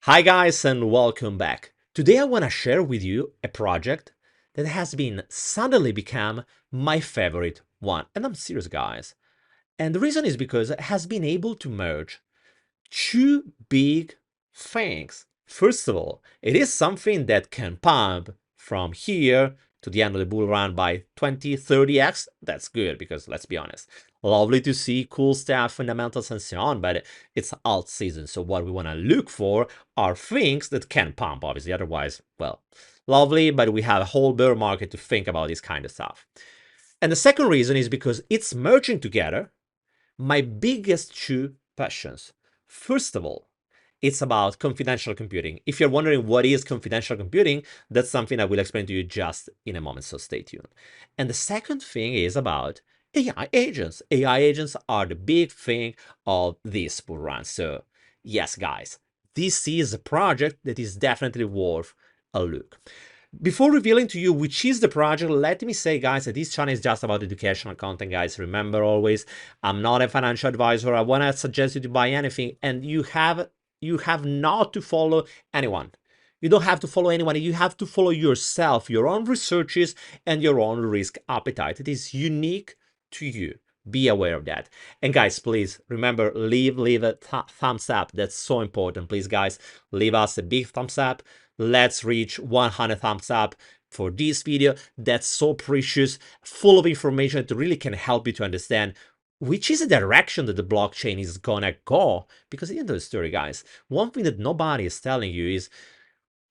Hi guys and welcome back. Today I want to share with you a project that has been suddenly become my favorite one. And I'm serious guys. And the reason is because it has been able to merge two big things. First of all, it is something that can pump from here to the end of the bull run by 20, 30x. That's good because let's be honest, lovely to see cool stuff, fundamentals and so on, but it's alt season. So what we want to look for are things that can pump, obviously. Otherwise, well, lovely, but we have a whole bear market to think about this kind of stuff. And the second reason is because it's merging together my biggest two passions. First of all, it's about confidential computing. If you're wondering what is confidential computing, that's something I will explain to you just in a moment, so stay tuned. And the second thing is about AI agents. AI agents are the big thing of this bull run. So yes, guys, this is a project that is definitely worth a look. Before revealing to you which is the project, let me say, guys, that this channel is just about educational content, guys. Remember always, I'm not a financial advisor. I want to suggest you to buy anything, and you have not to follow anyone. You don't have to follow anyone. You have to follow yourself, your own researches, and your own risk appetite. It is unique to you. Be aware of that. And guys, please remember, leave a thumbs up. That's so important. Please, guys, leave us a big thumbs up. Let's reach 100 thumbs up for this video. That's so precious, full of information that really can help you to understand which is the direction that the blockchain is gonna go. Because at the end of the story, guys, one thing that nobody is telling you is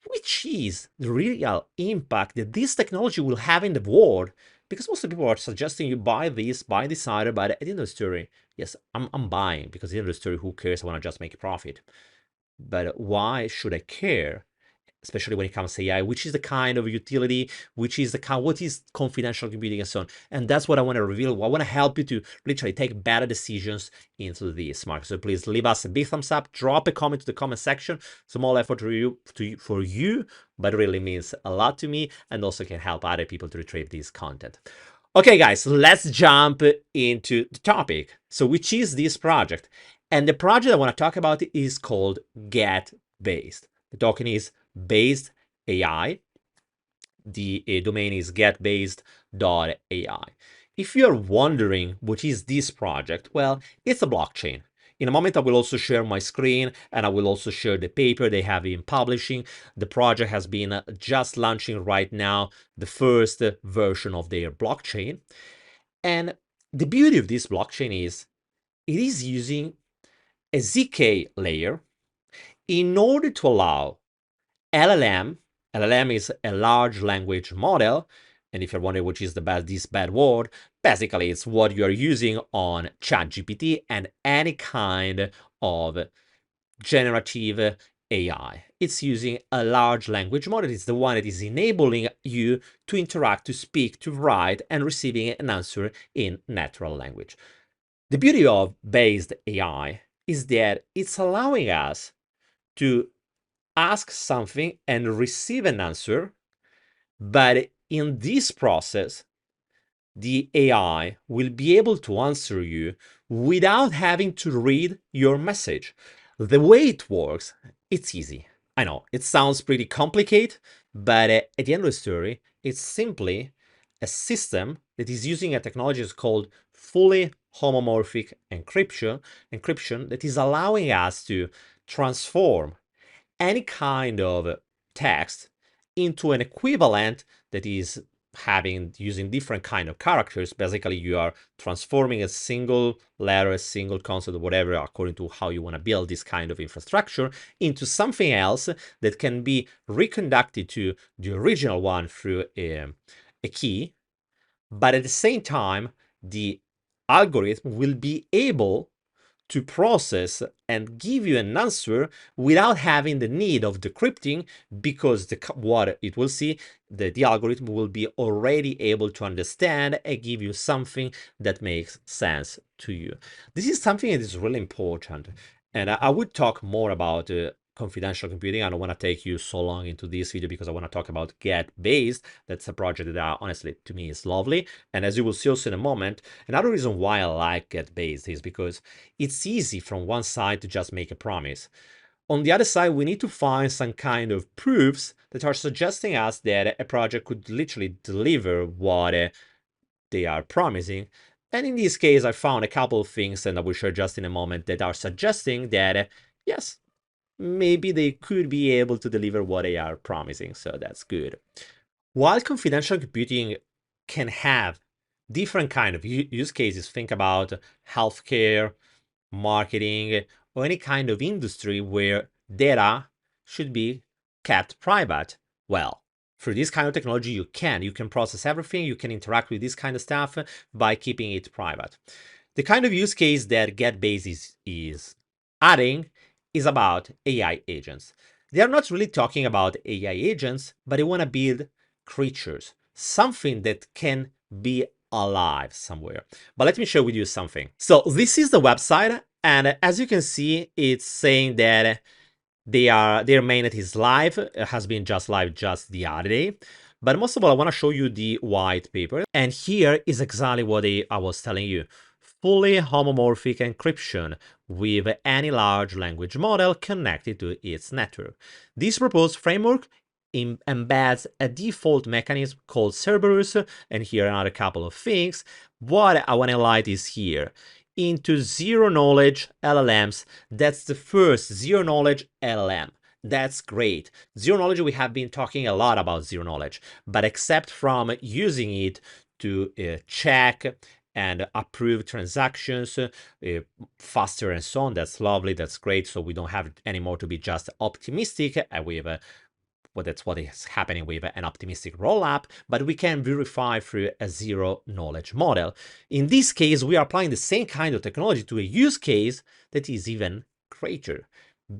which is the real impact that this technology will have in the world. Because most of the people are suggesting you buy this other, but at the end of the story, yes, I'm buying, because at the end of the story, who cares? I want to just make a profit. But why should I care? Especially when it comes to AI, which is the kind of utility, which is the kind, what is confidential computing and so on. And that's what I want to reveal. I want to help you to literally take better decisions into this market. So please leave us a big thumbs up, drop a comment to the comment section. Small effort for you, but it really means a lot to me and also can help other people to retrieve this content. Okay, guys, let's jump into the topic. So which is this project? And the project I want to talk about is called getbased. The token is BasedAI. The domain is getbased.ai. If you're wondering what is this project, well, it's a blockchain. In a moment, I will also share my screen and I will also share the paper they have been publishing. The project has been just launching right now the first version of their blockchain. And the beauty of this blockchain is it is using a ZK layer in order to allow LLM is a large language model, and if you're wondering which is this bad word, basically it's what you're using on ChatGPT and any kind of generative AI. It's using a large language model. It's the one that is enabling you to interact, to speak, to write, and receiving an answer in natural language. The beauty of based AI is that it's allowing us to ask something and receive an answer, but in this process, the AI will be able to answer you without having to read your message. The way it works, it's easy. I know, it sounds pretty complicated, but at the end of the story, it's simply a system that is using a technology called fully homomorphic encryption that is allowing us to transform any kind of text into an equivalent that is using different kind of characters. Basically, you are transforming a single letter, a single concept, or whatever, according to how you want to build this kind of infrastructure, into something else that can be reconducted to the original one through a key. But at the same time, the algorithm will be able to process and give you an answer without having the need of decrypting, because what it will see, the algorithm will be already able to understand and give you something that makes sense to you. This is something that is really important, and I would talk more about confidential computing. I don't want to take you so long into this video because I want to talk about getbased. That's a project that honestly to me is lovely, and as you will see also in a moment, another reason why I like getbased is because it's easy from one side to just make a promise. On the other side, we need to find some kind of proofs that are suggesting us that a project could literally deliver what they are promising. And in this case, I found a couple of things, and I will share just in a moment, that are suggesting that, yes, maybe they could be able to deliver what they are promising. So that's good. While confidential computing can have different kind of use cases, think about healthcare, marketing, or any kind of industry where data should be kept private. Well, through this kind of technology, you can process everything, you can interact with this kind of stuff by keeping it private. The kind of use case that getbased is adding is about AI agents. They are not really talking about AI agents, but they want to build creatures, something that can be alive somewhere. But let me share with you something. So this is the website, and as you can see, it's saying that their mainnet is live. It has been just live just the other day. But most of all, I want to show you the white paper. And here is exactly what I was telling you. Fully homomorphic encryption with any large language model connected to its network. This proposed framework embeds a default mechanism called Cerberus, and here are another couple of things. What I want to highlight is here. Into zero knowledge LLMs, that's the first zero knowledge LLM. That's great. Zero knowledge, we have been talking a lot about zero knowledge, but except from using it to check and approve transactions faster and so on, that's lovely, that's great. So we don't have anymore to be just optimistic with well, that's what is happening with an optimistic rollup, but we can verify through a zero knowledge model. In this case, we are applying the same kind of technology to a use case that is even greater,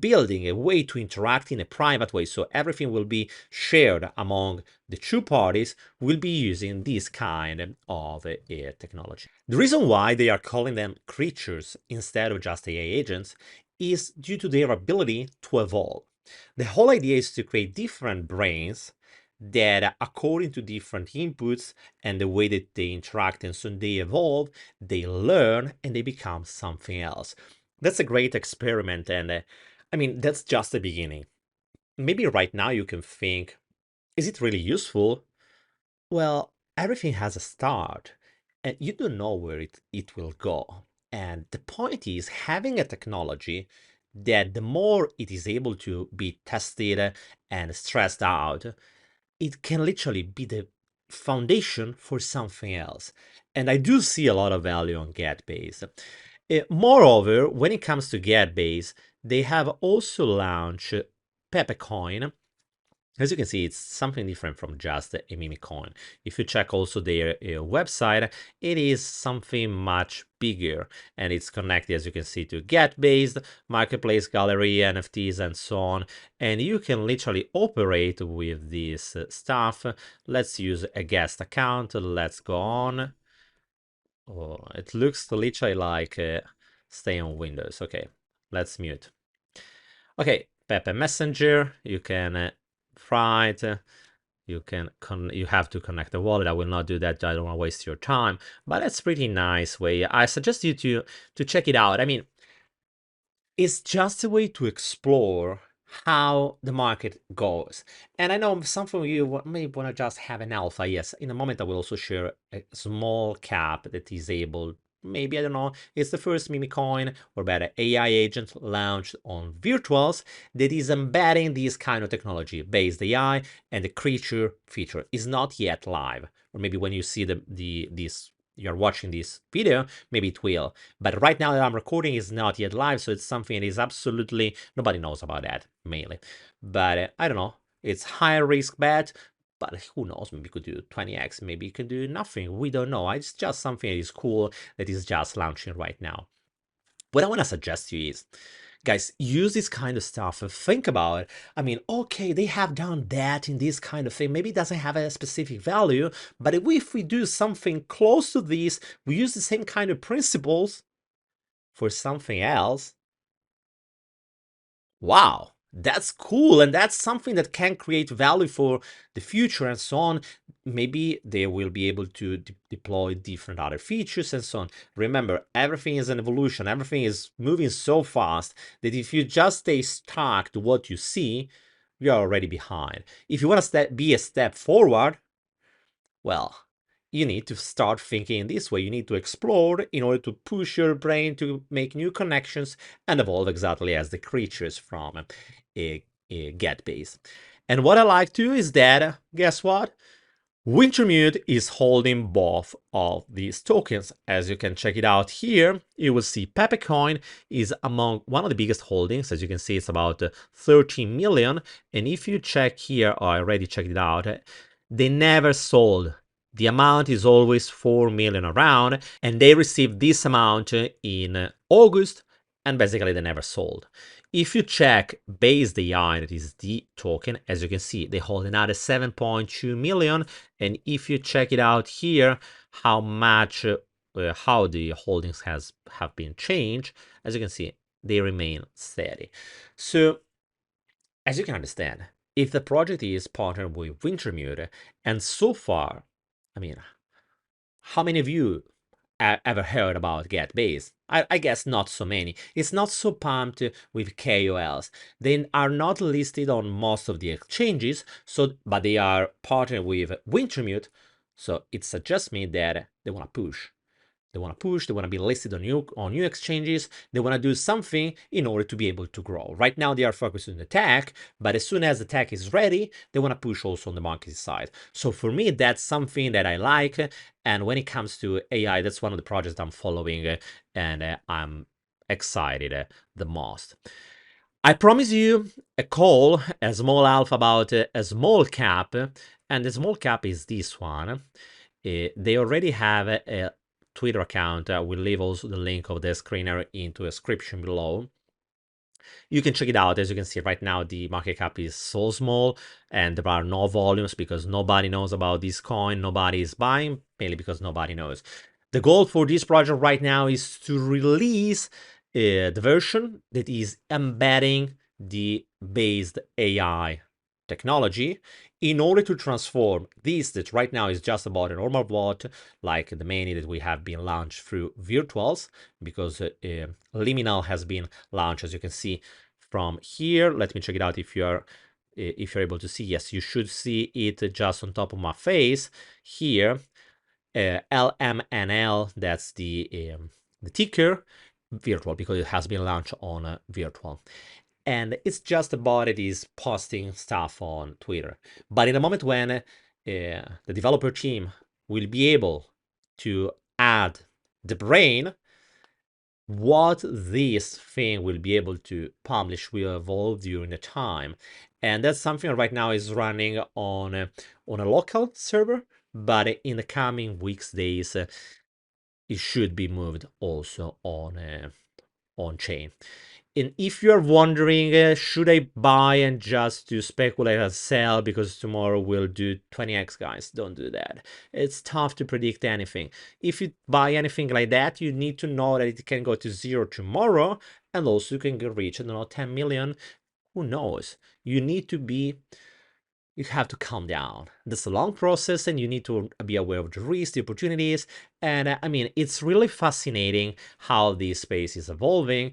building a way to interact in a private way, so everything will be shared among the two parties, will be using this kind of technology. The reason why they are calling them creatures instead of just AI agents is due to their ability to evolve. The whole idea is to create different brains that, according to different inputs and the way that they interact and so they evolve, they learn and they become something else. That's a great experiment, and I mean, that's just the beginning. Maybe right now you can think, is it really useful? Well, everything has a start, and you don't know where it will go. And the point is having a technology that the more it is able to be tested and stressed out, it can literally be the foundation for something else. And I do see a lot of value on GetBased. Moreover, when it comes to GetBased, they have also launched Pepecoin. As you can see, it's something different from just a memecoin. If you check also their website, it is something much bigger, and it's connected, as you can see, to GetBased, Marketplace, Gallery, NFTs, and so on. And you can literally operate with this stuff. Let's use a guest account. Let's go on. Oh, it looks literally like stay on Windows. Okay, let's mute. Okay, Pepe Messenger, you can write, you have to connect the wallet. I will not do that. I don't want to waste your time, but that's pretty nice way. I suggest you to check it out. I mean, it's just a way to explore how the market goes. And I know some of you may want to just have an alpha. Yes, in a moment I will also share a small cap that is able, maybe, I don't know, it's the first meme coin or better AI agent launched on virtuals that is embedding this kind of technology, based AI, and the creature feature is not yet live. Or maybe when you see this you're watching this video, maybe it will. But right now that I'm recording is not yet live, so it's something that is absolutely, nobody knows about that, mainly. But I don't know, it's high risk bet, but who knows, maybe you could do 20x, maybe you can do nothing, we don't know. It's just something that is cool, that is just launching right now. What I want to suggest to you is, guys, use this kind of stuff and think about it. I mean, okay, they have done that in this kind of thing. Maybe it doesn't have a specific value, but if we do something close to this, we use the same kind of principles for something else. Wow, that's cool, and that's something that can create value for the future and so on. Maybe they will be able to deploy different other features and so on. Remember, everything is an evolution. Everything is moving so fast that if you just stay stuck to what you see, you're already behind. If you want to be a step forward, well, you need to start thinking in this way. You need to explore in order to push your brain to make new connections and evolve exactly as the creatures from a getbased. And what I like too is that, guess what? Wintermute is holding both of these tokens. As you can check it out here, you will see Pepecoin is among one of the biggest holdings. As you can see, it's about 13 million. And if you check here, I already checked it out, they never sold. The amount is always 4 million around, and they received this amount in August, and basically they never sold. If you check BasedAI, that is the token, as you can see, they hold another 7.2 million. And if you check it out here, how much, how the holdings have been changed, as you can see, they remain steady. So, as you can understand, if the project is partnered with Wintermute, and so far, I mean, how many of you ever heard about getbased? I guess not so many. It's not so pumped with KOLs. They are not listed on most of the exchanges, but they are partnered with Wintermute, so it suggests me that they want to push. They want to push, they want to be listed on new exchanges, they want to do something in order to be able to grow. Right now they are focused on the tech, but as soon as the tech is ready, they want to push also on the market side. So for me, that's something that I like. And when it comes to AI, that's one of the projects I'm following and I'm excited the most. I promise you a call, a small alpha about a small cap, and the small cap is this one. They already have a Twitter account. I will leave also the link of the screener into the description below. You can check it out. As you can see right now, the market cap is so small and there are no volumes because nobody knows about this coin. Nobody is buying, mainly because nobody knows. The goal for this project right now is to release the version that is embedding the BasedAI technology in order to transform this that right now is just about a normal bot like the many that we have been launched through virtuals, because liminal has been launched, as you can see from here. Let me check it out. If you're able to see, yes, you should see it just on top of my face here. LMNL, that's the ticker, virtual, because it has been launched on virtual. And it's just a bot that is posting stuff on Twitter. But in the moment when the developer team will be able to add the brain, what this thing will be able to publish will evolve during the time. And that's something right now is running on a local server, but in the coming weeks, days, it should be moved also on chain. And if you're wondering, should I buy and just to speculate and sell because tomorrow we'll do 20x, guys, don't do that. It's tough to predict anything. If you buy anything like that, you need to know that it can go to zero tomorrow, and also you can reach, I don't know, 10 million. Who knows? You need to be, you have to calm down. That's a long process and you need to be aware of the risks, the opportunities. And I mean, it's really fascinating how this space is evolving.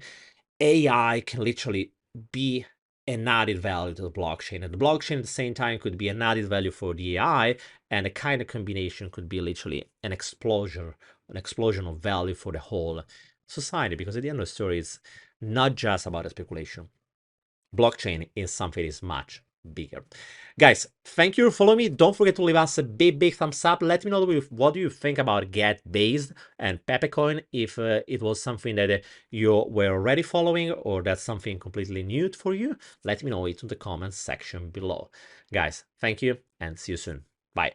AI can literally be an added value to the blockchain, and the blockchain at the same time could be an added value for the AI, and a kind of combination could be literally an explosion of value for the whole society, because at the end of the story, it's not just about a speculation. Blockchain is something that is much bigger. Guys, thank you for following me. Don't forget to leave us a big thumbs up. Let me know what do you think about getbased and Pepecoin, if it was something that you were already following or that's something completely new for you. Let me know it in the comments section below. Guys, thank you and see you soon.